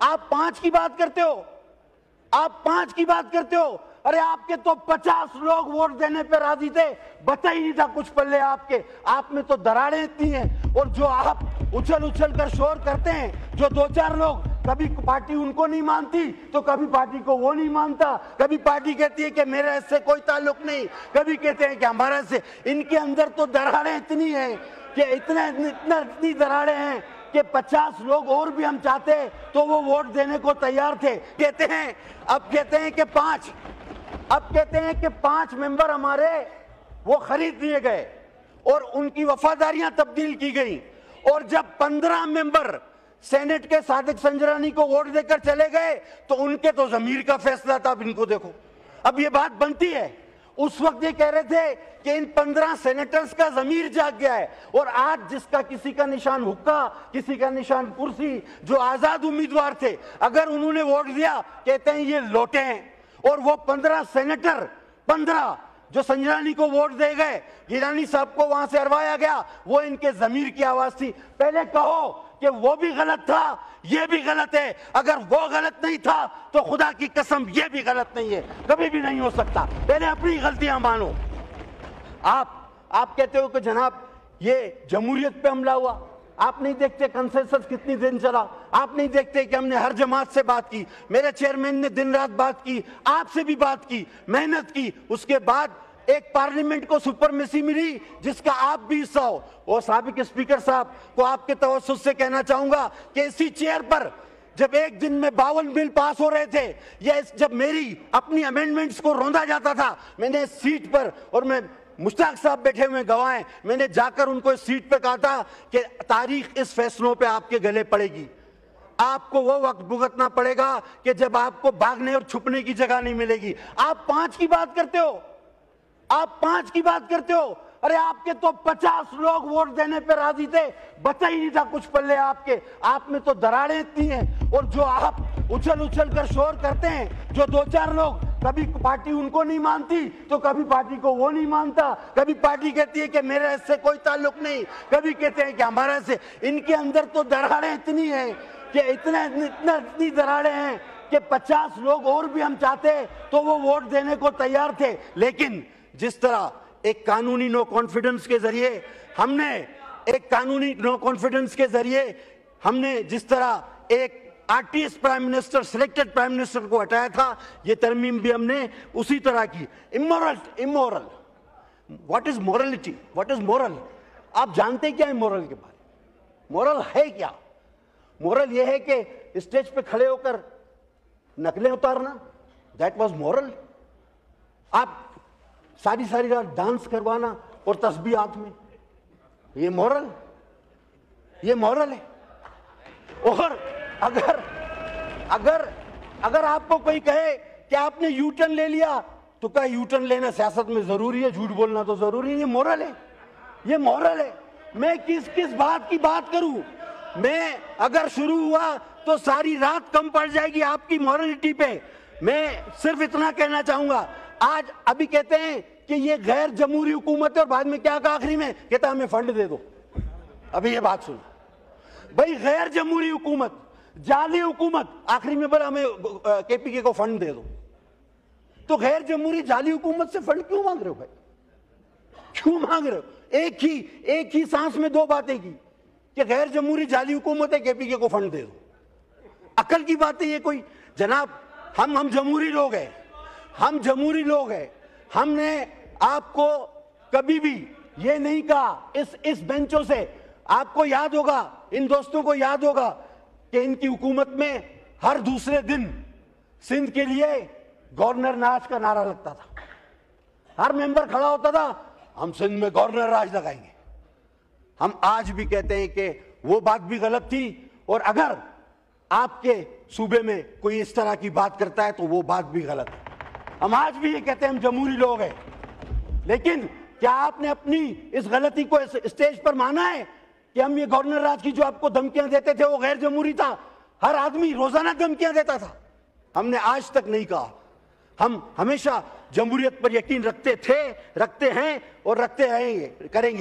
आप 5 की बात करते हो, आप 5 की बात करते हो। अरे आपके तो 50 लोग वोट देने पे राजी थे, बचा ही नहीं था कुछ पल्ले आपके। आप में तो दरारें इतनी हैं, और जो आप उछल उछल कर शोर करते हैं, जो 2-4 लोग, कभी पार्टी उनको नहीं मानती तो कभी पार्टी को वो नहीं मानता, कभी पार्टी कहती है कि मेरे इससे कोई ताल्लुक नहीं, कभी कहते हैं कि हमारा से। इनके अंदर तो दरारें इतनी हैं कि इतनी दरारें हैं कि 50 लोग और भी हम चाहते तो वो वोट देने को तैयार थे। कहते हैं अब कहते हैं कि 5 मेंबर हमारे वो खरीद लिए गए और उनकी वफादारियां तब्दील की गई। और जब 15 मेंबर सेनेट के सादिक संजरानी को वोट देकर चले गए तो उनके तो जमीर का फैसला था। अब इनको देखो, अब ये बात बनती है। उस वक्त ये कह रहे थे कि इन 15 सेनेटर्स का जमीर जाग गया है, और आज जिसका किसी का निशान हुक्का, किसी का निशान कुर्सी, जो आजाद उम्मीदवार थे, अगर उन्होंने वोट दिया कहते हैं ये लोटे हैं। और वो 15 सेनेटर, 15 जो संजरानी को वोट दे गए, गिलानी साहब को वहां से हरवाया गया, वो इनके जमीर की आवाज थी। पहले कहो कि वो भी गलत था, ये भी गलत है। अगर वो गलत नहीं था तो खुदा की कसम ये भी गलत नहीं है, कभी भी नहीं हो सकता। पहले अपनी गलतियां मानो। आप कहते हो कि जनाब ये जमहूरियत पे हमला हुआ। आप नहीं देखते कंसेंसस कितनी दिन चला? आप नहीं देखते कि हमने हर जमात से बात की, मेरे चेयरमैन ने दिन रात बात की, आपसे भी बात की, मेहनत की। उसके बाद एक पार्लियामेंट को सुपरमेसी मिली जिसका आप भी हिस्सा हो। और साबिक स्पीकर साहब को आपके तवज्जुह से कहना चाहूंगा कि इसी चेयर पर जब एक दिन में 52 बिल पास हो रहे थे, या जब मेरी अपनी अमेंडमेंट्स को रोंदा जाता था, मैंने सीट पर, और मैं मुश्ताक साहब बैठे हुए गवाह, मैंने जाकर उनको इस सीट पे कहा था कि तारीख इस फैसलों पे आपके गले पड़ेगी। आपको वो वक्त भुगतना पड़ेगा कि जब आपको भागने और छुपने की जगह नहीं मिलेगी। आप 5 की बात करते हो, आप 5 की बात करते हो। अरे आपके तो 50 लोग वोट देने पे राजी थे, बचा ही नहीं था कुछ पल्ले आपके। आप में तो दरारें इतनी हैं, और जो आप उछल उछल कर शोर करते हैं, जो 2-4 लोग, कभी पार्टी उनको नहीं मानती तो कभी पार्टी को वो नहीं मानता, कभी पार्टी कहती है कि मेरे इससे कोई ताल्लुक नहीं, कभी कहते हैं कि हमारा से। इनके अंदर तो दरारें इतनी हैं कि इतनी दरारें हैं कि 50 लोग और भी हम चाहते तो वो वोट देने को तैयार थे। लेकिन जिस तरह एक कानूनी नो कॉन्फिडेंस के जरिए हमने जिस तरह एक RTS prime minister, selected prime minister को हटाया था, ये तरमीम भी हमने उसी तरह की। Immoral, what is morality, what is moral? आप जानते क्या है मोरल के बारे में? मोरल है क्या? मोरल ये है कि स्टेज पे खड़े होकर नकलें उतारना, दैट वाज मोरल। आप सारी रात डांस करवाना और तस्बीह हाथ में, ये मोरल है। और अगर आपको कोई कहे कि आपने यू टर्न ले लिया, तो क्या यू टर्न लेना सियासत में जरूरी है? झूठ बोलना तो जरूरी है? ये मोरल है। मैं किस बात की बात करूं? मैं अगर शुरू हुआ तो सारी रात कम पड़ जाएगी आपकी मॉरलिटी पे। मैं सिर्फ इतना कहना चाहूंगा, आज अभी कहते हैं कि ये गैर जमहूरी हुकूमत है, और बाद में क्या कहा आखिरी में? कहता हमें फंड दे दो। अभी ये बात सुनो भाई, गैर जमहूरी हुकूमत, जाली हुकूमत, आखिरी में बोला हमें केपीके को फंड दे दो। तो गैर जमहूरी जाली हुकूमत से फंड क्यों मांग रहे हो भाई? क्यों मांग रहे हो? एक ही सांस में 2 बातें की कि गैर जमहूरी जाली हुकूमत है, केपीके को फंड दे दो। अकल की बात है ये कोई? जनाब हम जमहूरी लोग हैं, हमने आपको कभी भी ये नहीं कहा। इस बेंचों से आपको याद होगा, इन दोस्तों को याद होगा कि इनकी हुकूमत में हर दूसरे दिन सिंध के लिए गवर्नर राज का नारा लगता था। हर मेंबर खड़ा होता था, हम सिंध में गवर्नर राज लगाएंगे। हम आज भी कहते हैं कि वो बात भी गलत थी, और अगर आपके सूबे में कोई इस तरह की बात करता है तो वो बात भी गलत है। हम आज भी ये कहते हैं हम जमहूरी लोग हैं, लेकिन क्या आपने अपनी इस गलती को स्टेज पर माना है कि हम ये गवर्नर राज की जो आपको धमकियां देते थे वो गैर जमहूरी था? हर आदमी रोजाना धमकियां देता था। हमने आज तक नहीं कहा। हम हमेशा जमहूरियत पर यकीन रखते थे, रखते हैं और रखते रहेंगे, करेंगे।